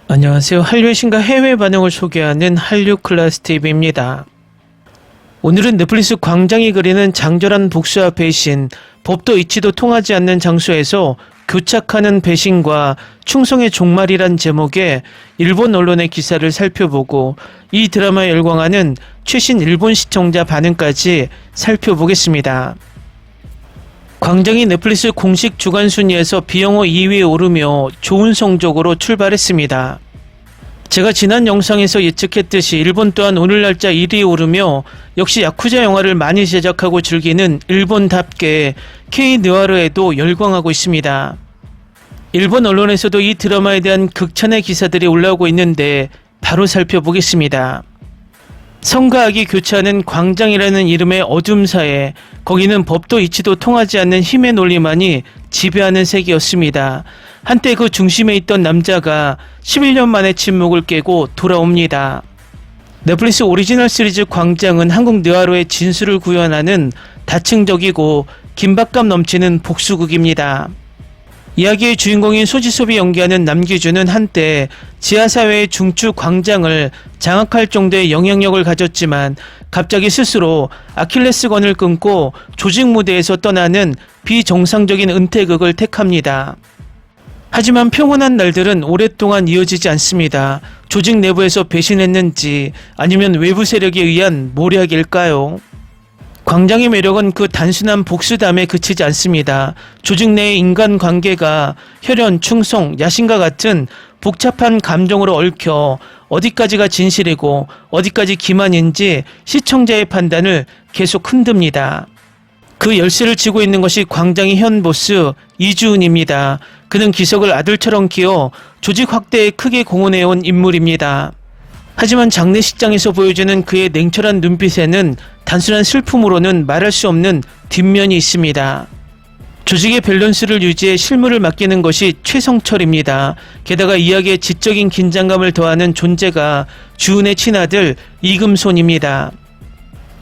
안녕하세요. 한류의 신과 해외 반응을 소개하는 한류 클래스 TV입니다. 오늘은 넷플릭스 광장이 그리는 장절한 복수와 배신, 법도 이치도 통하지 않는 장소에서 교착하는 배신과 충성의 종말이란 제목의 일본 언론의 기사를 살펴보고 이 드라마에 열광하는 최신 일본 시청자 반응까지 살펴보겠습니다. 광장이 넷플릭스 공식 주간 순위에서 비영어 2위에 오르며 좋은 성적으로 출발했습니다. 제가 지난 영상에서 예측했듯이 일본 또한 오늘 날짜 1위에 오르며 역시 야쿠자 영화를 많이 제작하고 즐기는 일본답게 K-느와르에도 열광하고 있습니다. 일본 언론에서도 이 드라마에 대한 극찬의 기사들이 올라오고 있는데 바로 살펴보겠습니다. 성과 악이 교차하는 광장이라는 이름의 어둠사에 거기는 법도 이치도 통하지 않는 힘의 논리만이 지배하는 세계였습니다. 한때 그 중심에 있던 남자가 11년 만에 침묵을 깨고 돌아옵니다. 넷플릭스 오리지널 시리즈 광장은 한국 느와르의 진수를 구현하는 다층적이고 긴박감 넘치는 복수극입니다. 이야기의 주인공인 소지섭이 연기하는 남기준은 한때 지하사회의 중추 광장을 장악할 정도의 영향력을 가졌지만 갑자기 스스로 아킬레스건을 끊고 조직 무대에서 떠나는 비정상적인 은퇴극을 택합니다. 하지만 평온한 날들은 오랫동안 이어지지 않습니다. 조직 내부에서 배신했는지 아니면 외부 세력에 의한 모략일까요? 광장의 매력은 그 단순한 복수담에 그치지 않습니다. 조직 내의 인간관계가 혈연, 충성, 야심과 같은 복잡한 감정으로 얽혀 어디까지가 진실이고 어디까지 기만인지 시청자의 판단을 계속 흔듭니다. 그 열쇠를 쥐고 있는 것이 광장의 현 보스 이주은입니다. 그는 기석을 아들처럼 키워 조직 확대에 크게 공헌해온 인물입니다. 하지만 장례식장에서 보여주는 그의 냉철한 눈빛에는 단순한 슬픔으로는 말할 수 없는 뒷면이 있습니다. 조직의 밸런스를 유지해 실무를 맡기는 것이 최성철입니다. 게다가 이야기에 지적인 긴장감을 더하는 존재가 주은의 친아들 이금손입니다.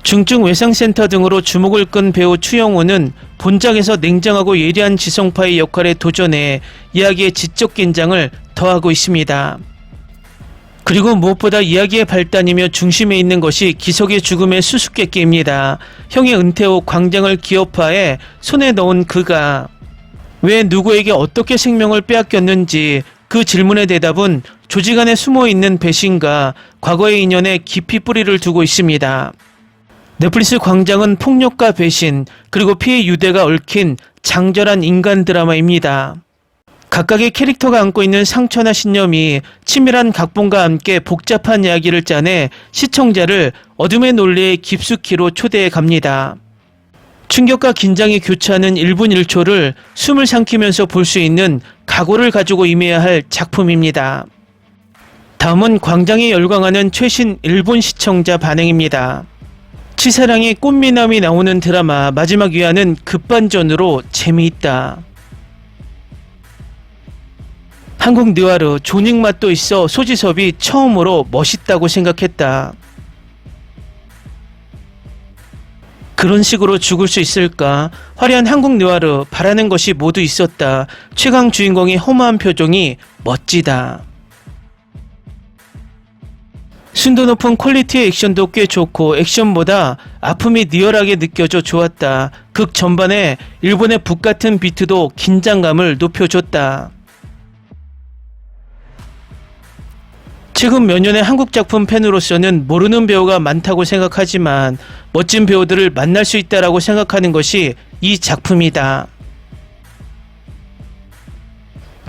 중증 외상센터 등으로 주목을 끈 배우 추영호는 본작에서 냉정하고 예리한 지성파의 역할에 도전해 이야기의 지적 긴장을 더하고 있습니다. 그리고 무엇보다 이야기의 발단이며 중심에 있는 것이 기석의 죽음의 수수께끼입니다. 형의 은퇴 후 광장을 기업화해 손에 넣은 그가 왜 누구에게 어떻게 생명을 빼앗겼는지 그 질문의 대답은 조직 안에 숨어있는 배신과 과거의 인연에 깊이 뿌리를 두고 있습니다. 넷플릭스 광장은 폭력과 배신 그리고 피해 유대가 얽힌 장절한 인간 드라마입니다. 각각의 캐릭터가 안고 있는 상처나 신념이 치밀한 각본과 함께 복잡한 이야기를 짜내 시청자를 어둠의 논리에 깊숙이로 초대해 갑니다. 충격과 긴장이 교차하는 1분 1초를 숨을 삼키면서 볼 수 있는 각오를 가지고 임해야 할 작품입니다. 다음은 광장에 열광하는 최신 일본 시청자 반응입니다. 치사랑의 꽃미남이 나오는 드라마 마지막 위안은 급반전으로 재미있다. 한국 느와르 조닉 맛도 있어 소지섭이 처음으로 멋있다고 생각했다. 그런 식으로 죽을 수 있을까? 화려한 한국 느와르 바라는 것이 모두 있었다. 최강 주인공의 허무한 표정이 멋지다. 순도 높은 퀄리티의 액션도 꽤 좋고 액션보다 아픔이 리얼하게 느껴져 좋았다. 극 전반에 일본의 북 같은 비트도 긴장감을 높여줬다. 최근 몇 년의 한국 작품 팬으로서는 모르는 배우가 많다고 생각하지만 멋진 배우들을 만날 수 있다라고 생각하는 것이 이 작품이다.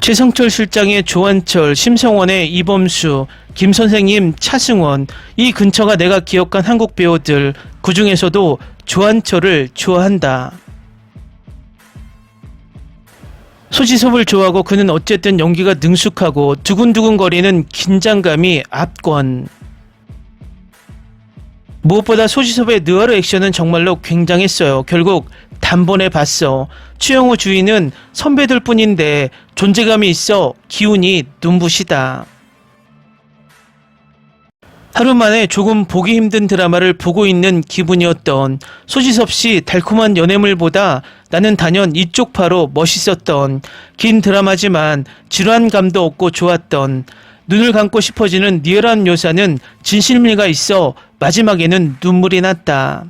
최성철 실장의 조한철, 심성원의 이범수, 김선생님 차승원, 이 근처가 내가 기억한 한국 배우들, 그 중에서도 조한철을 좋아한다. 소지섭을 좋아하고 그는 어쨌든 연기가 능숙하고 두근두근거리는 긴장감이 압권. 무엇보다 소지섭의 느와르 액션은 정말로 굉장했어요. 결국 단번에 봤어. 추영호 주인은 선배들 뿐인데 존재감이 있어 기운이 눈부시다. 하루 만에 조금 보기 힘든 드라마를 보고 있는 기분이었던 소지섭 씨 달콤한 연애물보다 나는 단연 이쪽 파로 멋있었던 긴 드라마지만 지루한 감도 없고 좋았던 눈을 감고 싶어지는 리얼한 묘사는 진실미가 있어 마지막에는 눈물이 났다.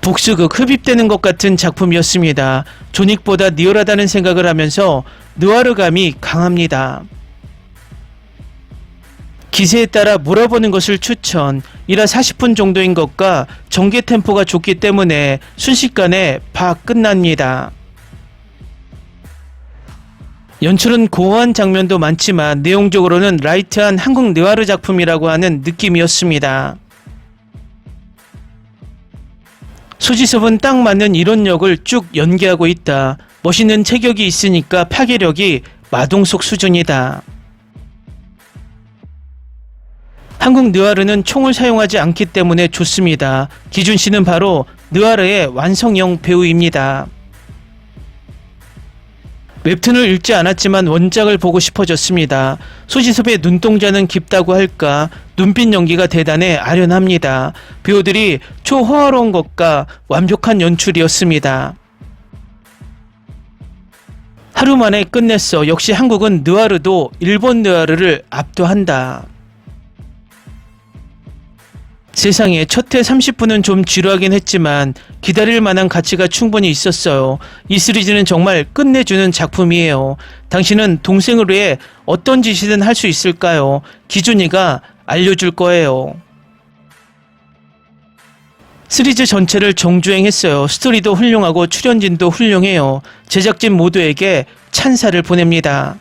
복수극 흡입되는 것 같은 작품이었습니다. 존윅보다 리얼하다는 생각을 하면서 느와르감이 강합니다. 기세에 따라 몰아보는 것을 추천. 1화 40분 정도인 것과 전개 템포가 좋기 때문에 순식간에 봐 끝납니다. 연출은 고어한 장면도 많지만 내용적으로는 라이트한 한국 느와르 작품이라고 하는 느낌이었습니다. 소지섭은 딱 맞는 이론력을 쭉 연기하고 있다. 멋있는 체격이 있으니까 파괴력이 마동석 수준이다. 한국 느와르는 총을 사용하지 않기 때문에 좋습니다. 기준 씨는 바로 느와르의 완성형 배우입니다. 웹툰을 읽지 않았지만 원작을 보고 싶어졌습니다. 소지섭의 눈동자는 깊다고 할까, 눈빛 연기가 대단해 아련합니다. 배우들이 초호화로운 것과 완벽한 연출이었습니다. 하루 만에 끝냈어. 역시 한국은 느와르도 일본 느와르를 압도한다. 세상에, 첫회 30분은 좀 지루하긴 했지만 기다릴 만한 가치가 충분히 있었어요. 이 시리즈는 정말 끝내주는 작품이에요. 당신은 동생을 위해 어떤 짓이든 할 수 있을까요? 기준이가 알려줄 거예요. 시리즈 전체를 정주행했어요. 스토리도 훌륭하고 출연진도 훌륭해요. 제작진 모두에게 찬사를 보냅니다.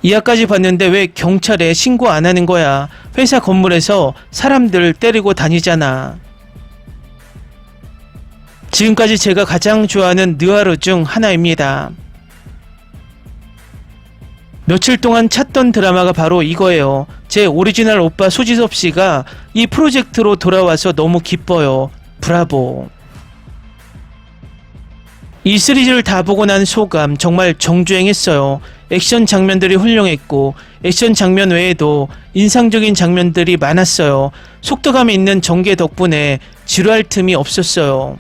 2화까지 봤는데 왜 경찰에 신고 안 하는 거야? 회사 건물에서 사람들 때리고 다니잖아. 지금까지 제가 가장 좋아하는 느와르 중 하나입니다. 며칠 동안 찾던 드라마가 바로 이거예요. 제 오리지널 오빠 소지섭 씨가 이 프로젝트로 돌아와서 너무 기뻐요. 브라보. 이 시리즈를 다 보고 난 소감, 정말 정주행했어요. 액션 장면들이 훌륭했고 액션 장면 외에도 인상적인 장면들이 많았어요. 속도감이 있는 전개 덕분에 지루할 틈이 없었어요.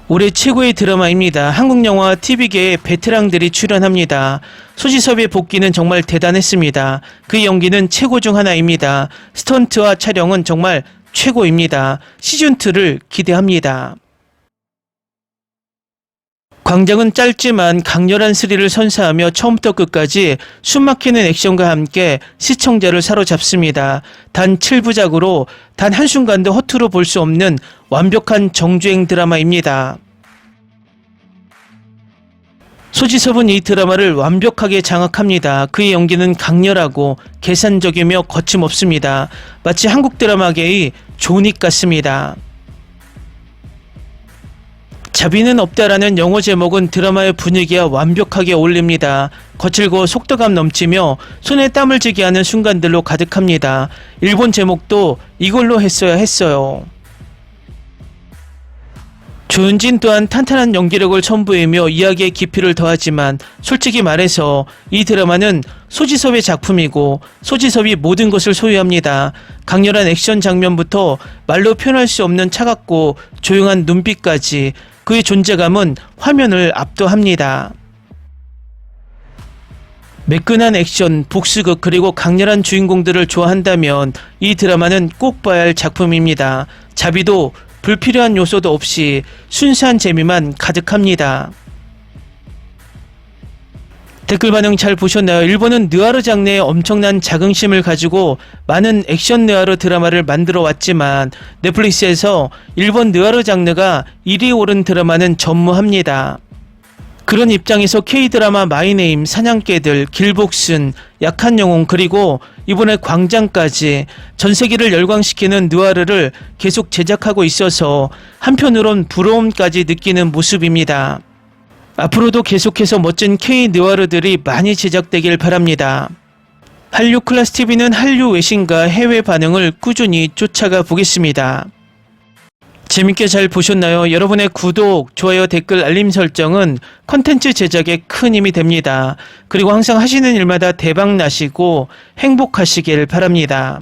올해 최고의 드라마입니다. 한국 영화 TV계의 베테랑들이 출연합니다. 소지섭의 복귀는 정말 대단했습니다. 그의 연기는 최고 중 하나입니다. 스턴트와 촬영은 정말 최고입니다. 시즌2를 기대합니다. 광장은 짧지만 강렬한 스릴을 선사하며 처음부터 끝까지 숨막히는 액션과 함께 시청자를 사로잡습니다. 단 7부작으로 단 한순간도 허투루 볼 수 없는 완벽한 정주행 드라마입니다. 소지섭은 이 드라마를 완벽하게 장악합니다. 그의 연기는 강렬하고 계산적이며 거침없습니다. 마치 한국 드라마계의 존윅 같습니다. 자비는 없다라는 영어 제목은 드라마의 분위기와 완벽하게 어울립니다. 거칠고 속도감 넘치며 손에 땀을 쥐게 하는 순간들로 가득합니다. 일본 제목도 이걸로 했어야 했어요. 조윤진 또한 탄탄한 연기력을 선보이며 이야기의 깊이를 더하지만 솔직히 말해서 이 드라마는 소지섭의 작품이고 소지섭이 모든 것을 소유합니다. 강렬한 액션 장면부터 말로 표현할 수 없는 차갑고 조용한 눈빛까지 그의 존재감은 화면을 압도합니다. 매끈한 액션, 복수극 그리고 강렬한 주인공들을 좋아한다면 이 드라마는 꼭 봐야 할 작품입니다. 자비도 불필요한 요소도 없이 순수한 재미만 가득합니다. 댓글 반응 잘 보셨나요? 일본은 느와르 장르에 엄청난 자긍심을 가지고 많은 액션 느와르 드라마를 만들어 왔지만 넷플릭스에서 일본 느와르 장르가 1위 오른 드라마는 전무합니다. 그런 입장에서 K드라마 마이네임, 사냥개들, 길복순, 약한 영웅 그리고 이번에 광장까지 전세계를 열광시키는 느와르를 계속 제작하고 있어서 한편으론 부러움까지 느끼는 모습입니다. 앞으로도 계속해서 멋진 K 느와르들이 많이 제작되길 바랍니다. 한류 클래스 TV는 한류 외신과 해외 반응을 꾸준히 쫓아가 보겠습니다. 재밌게 잘 보셨나요? 여러분의 구독, 좋아요, 댓글, 알림 설정은 컨텐츠 제작에 큰 힘이 됩니다. 그리고 항상 하시는 일마다 대박 나시고 행복하시길 바랍니다.